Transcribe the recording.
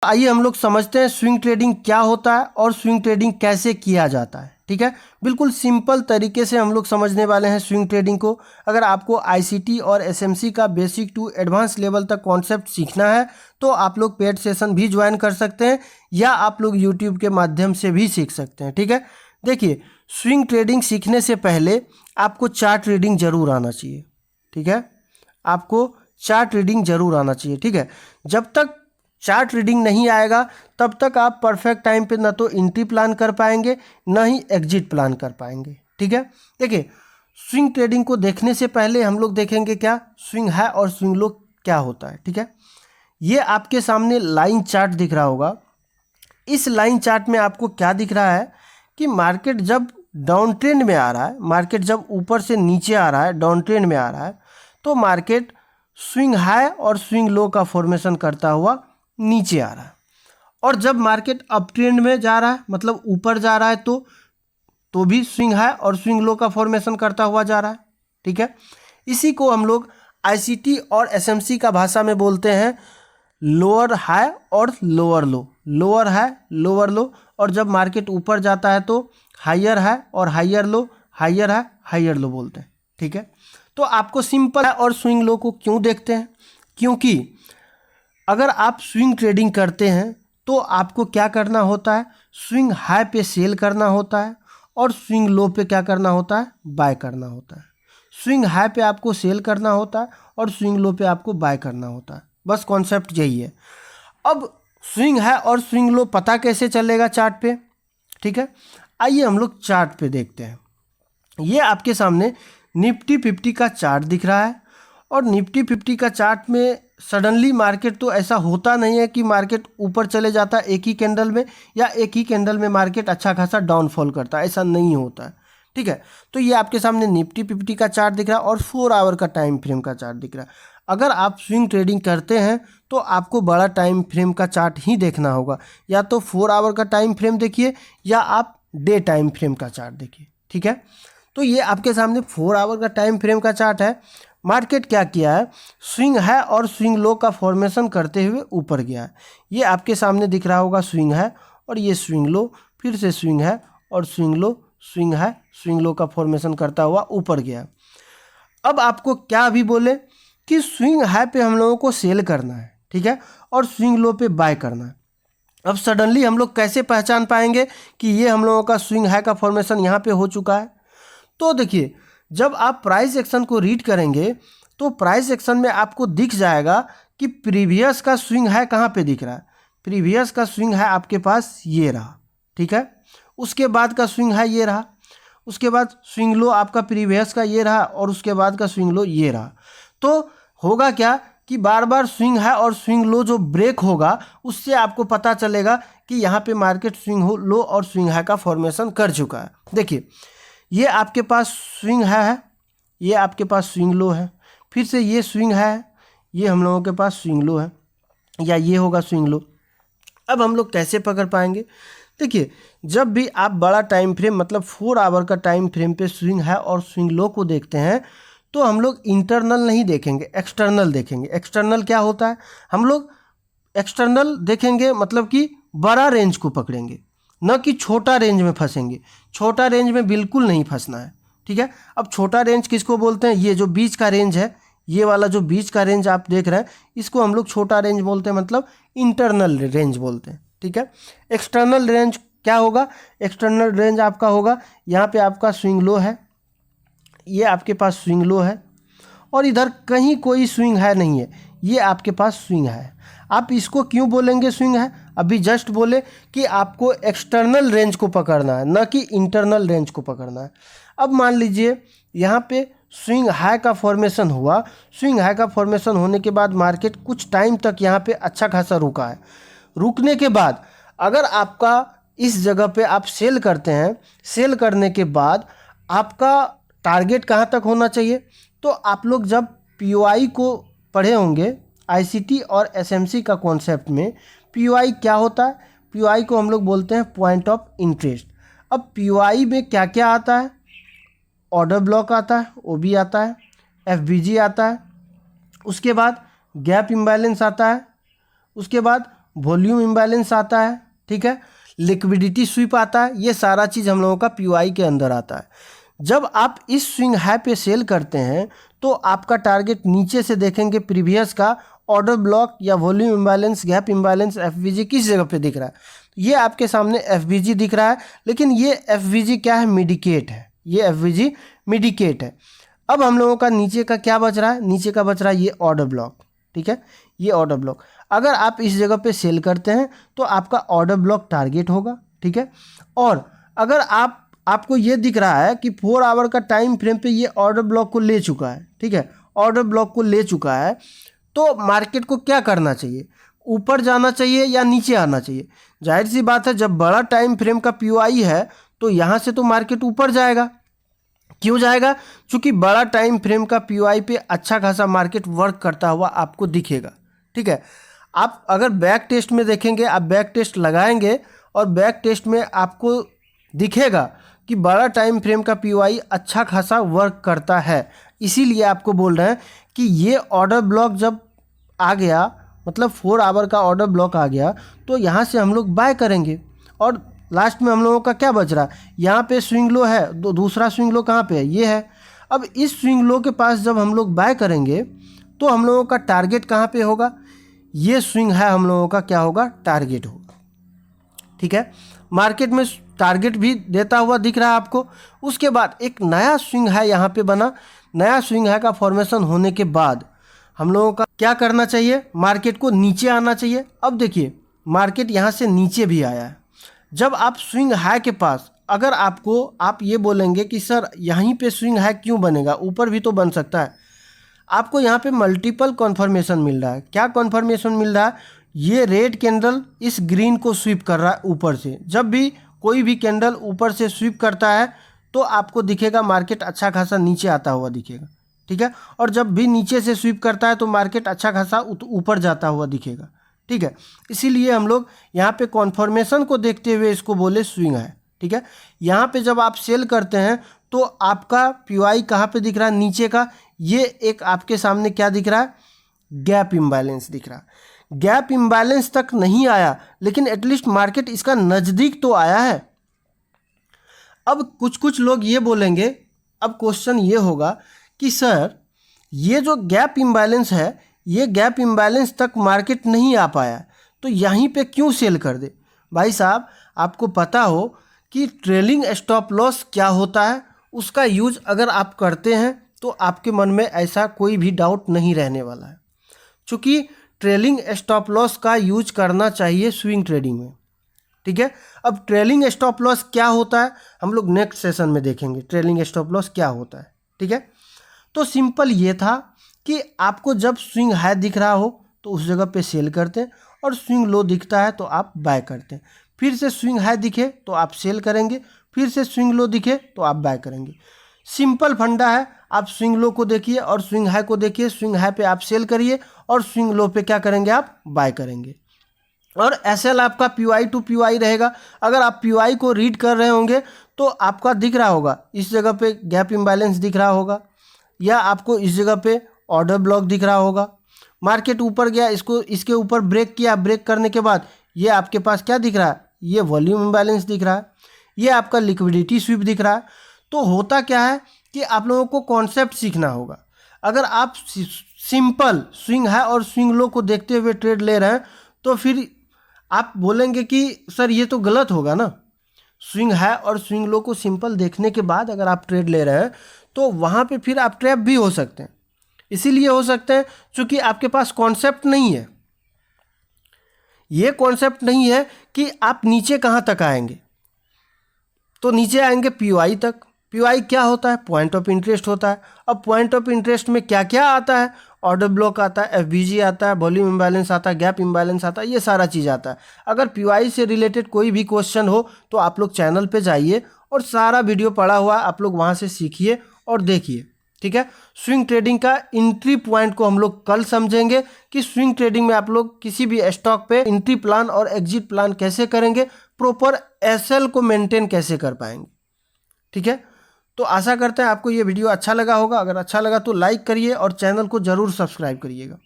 आइए हम लोग समझते हैं स्विंग ट्रेडिंग क्या होता है और स्विंग ट्रेडिंग कैसे किया जाता है। ठीक है, बिल्कुल सिंपल तरीके से हम लोग समझने वाले हैं स्विंग ट्रेडिंग को। अगर आपको आईसीटी और एसएमसी का बेसिक टू एडवांस लेवल तक कॉन्सेप्ट सीखना है तो आप लोग पेड सेशन भी ज्वाइन कर सकते हैं या आप लोग यूट्यूब के माध्यम से भी सीख सकते हैं। ठीक है, देखिए स्विंग ट्रेडिंग सीखने से पहले आपको चार्ट रीडिंग जरूर आना चाहिए। ठीक है, आपको चार्ट रीडिंग जरूर आना चाहिए। ठीक है, जब तक चार्ट रीडिंग नहीं आएगा तब तक आप परफेक्ट टाइम पे ना तो एंट्री प्लान कर पाएंगे ना ही एग्जिट प्लान कर पाएंगे। ठीक है, देखिए स्विंग ट्रेडिंग को देखने से पहले हम लोग देखेंगे क्या स्विंग है और स्विंग लो क्या होता है। ठीक है, ये आपके सामने लाइन चार्ट दिख रहा होगा। इस लाइन चार्ट में आपको क्या दिख रहा है कि मार्केट जब डाउन ट्रेंड में आ रहा है, मार्केट जब ऊपर से नीचे आ रहा है, डाउन ट्रेंड में आ रहा है, तो मार्केट स्विंग हाई और स्विंग लो का फॉर्मेशन करता हुआ नीचे आ रहा है। और जब मार्केट अप ट्रेंड में जा रहा है, मतलब ऊपर जा रहा है, तो भी स्विंग हाई और स्विंग लो का फॉर्मेशन करता हुआ जा रहा है। ठीक है, इसी को हम लोग आईसीटी और एसएमसी का भाषा में बोलते हैं लोअर हाई और lower low, lower high lower low. और जब मार्केट ऊपर जाता है तो हायर हाई और higher low, higher high higher low बोलते हैं। ठीक है, तो आपको सिंपल और स्विंग लो को क्यों देखते हैं, क्योंकि अगर आप स्विंग ट्रेडिंग करते हैं तो आपको क्या करना होता है, स्विंग हाई पे सेल करना होता है और स्विंग लो पे क्या करना होता है, बाय करना होता है। स्विंग हाई पे आपको सेल करना होता है और स्विंग लो पे आपको बाय करना होता है। बस कॉन्सेप्ट यही है। अब स्विंग हाई और स्विंग लो पता कैसे चलेगा चार्ट पे। ठीक है, आइए हम लोग चार्ट पे देखते हैं। ये आपके सामने निफ्टी 50 का चार्ट दिख रहा है और निफ्टी 50 का चार्ट में सडनली मार्केट तो ऐसा होता नहीं है कि मार्केट ऊपर चले जाता है एक ही कैंडल में या एक ही कैंडल में मार्केट अच्छा खासा डाउनफॉल करता है, ऐसा नहीं होता है। ठीक है, तो ये आपके सामने निफ्टी 50 का चार्ट दिख रहा है और 4 आवर का टाइम फ्रेम का चार्ट दिख रहा है। अगर आप स्विंग ट्रेडिंग करते हैं तो आपको बड़ा टाइम फ्रेम का चार्ट ही देखना होगा, या तो 4 आवर का टाइम फ्रेम देखिए या आप डे टाइम फ्रेम का चार्ट देखिए। ठीक है, तो ये आपके सामने 4 आवर का टाइम फ्रेम का चार्ट है। मार्केट क्या किया है, स्विंग है और स्विंग लो का फॉर्मेशन करते हुए ऊपर गया है। ये आपके सामने दिख रहा होगा स्विंग है और ये स्विंग लो, फिर से स्विंग है और स्विंग लो, स्विंग है, स्विंग लो का फॉर्मेशन करता हुआ ऊपर गया। अब आपको क्या अभी बोले कि स्विंग हाई पे हम लोगों को सेल करना है। ठीक है, और स्विंग लो पे बाय करना है। अब सडनली हम लोग कैसे पहचान पाएंगे कि ये हम लोगों का स्विंग हाई का फॉर्मेशन यहाँ पे हो चुका है। तो देखिए जब आप प्राइस एक्शन को रीड करेंगे तो प्राइस एक्शन में आपको दिख जाएगा कि प्रीवियस का स्विंग हाई कहाँ पे दिख रहा है। प्रीवियस का स्विंग हाई आपके पास ये रहा। ठीक है, उसके बाद का स्विंग हाई ये रहा, उसके बाद स्विंग लो आपका प्रीवियस का ये रहा और उसके बाद का स्विंग लो ये रहा। तो होगा क्या कि बार बार स्विंग हाई और स्विंग लो जो ब्रेक होगा उससे आपको पता चलेगा कि यहाँ पे मार्केट स्विंग लो और स्विंग हाई का फॉर्मेशन कर चुका है। देखिए ये आपके पास स्विंग हाई है, ये आपके पास स्विंग लो है, फिर से ये स्विंग हाई है, ये हम लोगों के पास स्विंग लो है, या ये होगा स्विंग लो। अब हम लोग कैसे पकड़ पाएंगे, देखिए जब भी आप बड़ा टाइम फ्रेम मतलब 4 आवर का टाइम फ्रेम पे स्विंग हाई और स्विंग लो को देखते हैं तो हम लोग इंटरनल नहीं देखेंगे, एक्सटर्नल देखेंगे। एक्सटर्नल क्या होता है, हम लोग एक्सटर्नल देखेंगे मतलब कि बड़ा रेंज को पकड़ेंगे, न कि छोटा रेंज में फंसेंगे। छोटा रेंज में बिल्कुल नहीं फंसना है। ठीक है, अब छोटा रेंज किसको बोलते हैं, ये जो बीच का रेंज है, ये वाला जो बीच का रेंज आप देख रहे हैं इसको हम लोग छोटा रेंज बोलते हैं, मतलब इंटरनल रेंज बोलते हैं। ठीक है, एक्सटर्नल रेंज क्या होगा, एक्सटर्नल रेंज आपका होगा यहाँ पे आपका स्विंग लो है, ये आपके पास स्विंग लो है और इधर कहीं कोई स्विंग है नहीं है, ये आपके पास स्विंग है। आप इसको क्यों बोलेंगे स्विंग है, अभी जस्ट बोले कि आपको एक्सटर्नल रेंज को पकड़ना है न कि इंटरनल रेंज को पकड़ना है। अब मान लीजिए यहाँ पे स्विंग हाई का फॉर्मेशन हुआ, स्विंग हाई का फॉर्मेशन होने के बाद मार्केट कुछ टाइम तक यहाँ पे अच्छा खासा रुका है। रुकने के बाद अगर आपका इस जगह पे आप सेल करते हैं, सेल करने के बाद आपका टारगेट कहाँ तक होना चाहिए, तो आप लोग जब पीओआई को पढ़े होंगे आईसीटी और एसएमसी का कॉन्सेप्ट में, पीओआई क्या होता है, पीओआई को हम लोग बोलते हैं पॉइंट ऑफ इंटरेस्ट। अब पीओआई में क्या क्या आता है, ऑर्डर ब्लॉक आता है, ओबी आता है, एफबीजी आता है, उसके बाद गैप इम्बैलेंस आता है, उसके बाद वॉल्यूम इम्बैलेंस आता है, ठीक है, लिक्विडिटी स्वीप आता है, ये सारा चीज़ हम लोगों का पीओआई के अंदर आता है। जब आप इस स्विंग हाई पे सेल करते हैं तो आपका टारगेट नीचे से देखेंगे प्रीवियस का ऑर्डर ब्लॉक या volume imbalance, gap imbalance, FVG किस जगह पे दिख रहा है। ये आपके सामने एफवीजी दिख रहा है, लेकिन ये एफवीजी क्या है, मिडिकेट है, ये एफवीजी मिडिकेट है। अब हम लोगों का नीचे का क्या बच रहा है, नीचे का बच रहा है ये ऑर्डर ब्लॉक, ठीक है, ये ऑर्डर ब्लॉक। अगर आप इस जगह पे सेल करते हैं तो आपका ऑर्डर ब्लॉक टारगेट होगा, ठीक है। और अगर आपको ये दिख रहा है कि 4 आवर का टाइम फ्रेम पे ये ऑर्डर ब्लॉक को ले चुका है, ठीक है, ऑर्डर ब्लॉक को ले चुका है, तो मार्केट को क्या करना चाहिए, ऊपर जाना चाहिए या नीचे आना चाहिए। जाहिर सी बात है, जब बड़ा टाइम फ्रेम का पीओआई है तो यहाँ से तो मार्केट ऊपर जाएगा। क्यों जाएगा, क्योंकि बड़ा टाइम फ्रेम का पीओआई पे अच्छा खासा मार्केट वर्क करता हुआ आपको दिखेगा, ठीक है। आप अगर बैक टेस्ट में देखेंगे, आप बैक टेस्ट लगाएंगे और बैक टेस्ट में आपको दिखेगा कि बड़ा टाइम फ्रेम का पीओआई अच्छा खासा वर्क करता है। इसीलिए आपको बोल रहे हैं कि ये ऑर्डर ब्लॉक जब आ गया, मतलब 4 आवर का ऑर्डर ब्लॉक आ गया, तो यहाँ से हम लोग बाय करेंगे। और लास्ट में हम लोगों का क्या बच रहा है, यहाँ पे स्विंग लो है, दूसरा स्विंग लो कहाँ पे है, ये है। अब इस स्विंग लो के पास जब हम लोग बाय करेंगे तो हम लोगों का टारगेट कहाँ पे होगा, ये स्विंग है हम लोगों का क्या होगा, टारगेट होगा, ठीक है। मार्केट में टारगेट भी देता हुआ दिख रहा है आपको। उसके बाद एक नया स्विंग है यहाँ पे बना, नया स्विंग है का फॉर्मेशन होने के बाद हम लोगों का क्या करना चाहिए, मार्केट को नीचे आना चाहिए। अब देखिए मार्केट यहाँ से नीचे भी आया है। जब आप स्विंग हाई के पास, अगर आप ये बोलेंगे कि सर यहीं पे स्विंग हाई क्यों बनेगा, ऊपर भी तो बन सकता है, आपको यहाँ पे मल्टीपल कॉन्फर्मेशन मिल रहा है। क्या कॉन्फर्मेशन मिल रहा है, ये रेड कैंडल इस ग्रीन को स्वीप कर रहा है ऊपर से। जब भी कोई भी कैंडल ऊपर से स्वीप करता है तो आपको दिखेगा मार्केट अच्छा खासा नीचे आता हुआ दिखेगा, ठीक है। और जब भी नीचे से स्वीप करता है तो मार्केट अच्छा खासा ऊपर जाता हुआ दिखेगा, ठीक है। इसीलिए हम लोग यहाँ पे कॉन्फर्मेशन को देखते हुए इसको बोले स्विंग है, ठीक है। यहाँ पे जब आप सेल करते हैं तो आपका पीओआई कहाँ पे दिख रहा है, नीचे का। ये एक आपके सामने क्या दिख रहा है, गैप इम्बैलेंस दिख रहा है। गैप इम्बैलेंस तक नहीं आया, लेकिन एटलीस्ट मार्केट इसका नज़दीक तो आया है। अब कुछ लोग ये बोलेंगे, अब क्वेश्चन ये होगा कि सर ये जो गैप इम्बैलेंस है, ये गैप इम्बैलेंस तक मार्केट नहीं आ पाया, तो यहीं पे क्यों सेल कर दे। भाई साहब, आपको पता हो कि ट्रेलिंग स्टॉप लॉस क्या होता है, उसका यूज अगर आप करते हैं तो आपके मन में ऐसा कोई भी डाउट नहीं रहने वाला है। चूँकि ट्रेलिंग स्टॉप लॉस का यूज करना चाहिए स्विंग ट्रेडिंग में, ठीक है। अब ट्रेलिंग स्टॉप लॉस क्या होता है हम लोग नेक्स्ट सेशन में देखेंगे, ट्रेलिंग स्टॉप लॉस क्या होता है, ठीक है। तो सिंपल ये था कि आपको जब स्विंग हाई दिख रहा हो तो उस जगह पे सेल करते हैं, और स्विंग लो दिखता है तो आप बाय करते हैं। फिर से स्विंग हाई दिखे तो आप सेल करेंगे, फिर से स्विंग लो दिखे तो आप बाय करेंगे। सिंपल फंडा है, आप स्विंग लो को देखिए और स्विंग हाई को देखिए, स्विंग हाई पे आप सेल करिए और स्विंग लो पे क्या करेंगे, आप बाय करेंगे। और एसएल आपका पीओआई टू पीओआई रहेगा। अगर आप पीओआई को रीड कर रहे होंगे तो आपका दिख रहा होगा, इस जगह पे गैप इम्बैलेंस दिख रहा होगा, या आपको इस जगह पे ऑर्डर ब्लॉक दिख रहा होगा। मार्केट ऊपर गया, इसके ऊपर ब्रेक किया, ब्रेक करने के बाद ये आपके पास क्या दिख रहा है, ये वॉल्यूम इम्बैलेंस दिख रहा है, ये आपका लिक्विडिटी स्वीप दिख रहा है। तो होता क्या है कि आप लोगों को कॉन्सेप्ट सीखना होगा। अगर आप सिंपल स्विंग हाई और स्विंग लो को देखते हुए ट्रेड ले रहे हैं तो फिर आप बोलेंगे कि सर ये तो गलत होगा ना। स्विंग हाई और स्विंग लो को सिंपल देखने के बाद अगर आप ट्रेड ले रहे हैं तो वहाँ पे फिर आप ट्रैप भी हो सकते हैं। इसीलिए हो सकते हैं क्योंकि आपके पास कॉन्सेप्ट नहीं है, ये कॉन्सेप्ट नहीं है कि आप नीचे कहाँ तक आएंगे। तो नीचे आएंगे पीओआई तक। पीओआई क्या होता है, पॉइंट ऑफ इंटरेस्ट होता है। अब पॉइंट ऑफ इंटरेस्ट में क्या क्या आता है, ऑर्डर ब्लॉक आता है, एफबीजी आता है, वॉल्यूम इम्बैलेंस आता है, गैप इम्बैलेंस आता है, ये सारा चीज़ आता है। अगर पीओआई से रिलेटेड कोई भी क्वेश्चन हो तो आप लोग चैनल पे जाइए और सारा वीडियो पड़ा हुआ है, आप लोग वहाँ से सीखिए और देखिए, ठीक है। स्विंग ट्रेडिंग का एंट्री पॉइंट को हम लोग कल समझेंगे कि स्विंग ट्रेडिंग में आप लोग किसी भी स्टॉक पे एंट्री प्लान और एग्जिट प्लान कैसे करेंगे, प्रॉपर एसएल को मेंटेन कैसे कर पाएंगे, ठीक है। तो आशा करते हैं आपको ये वीडियो अच्छा लगा होगा। अगर अच्छा लगा तो लाइक करिए और चैनल को ज़रूर सब्सक्राइब करिएगा।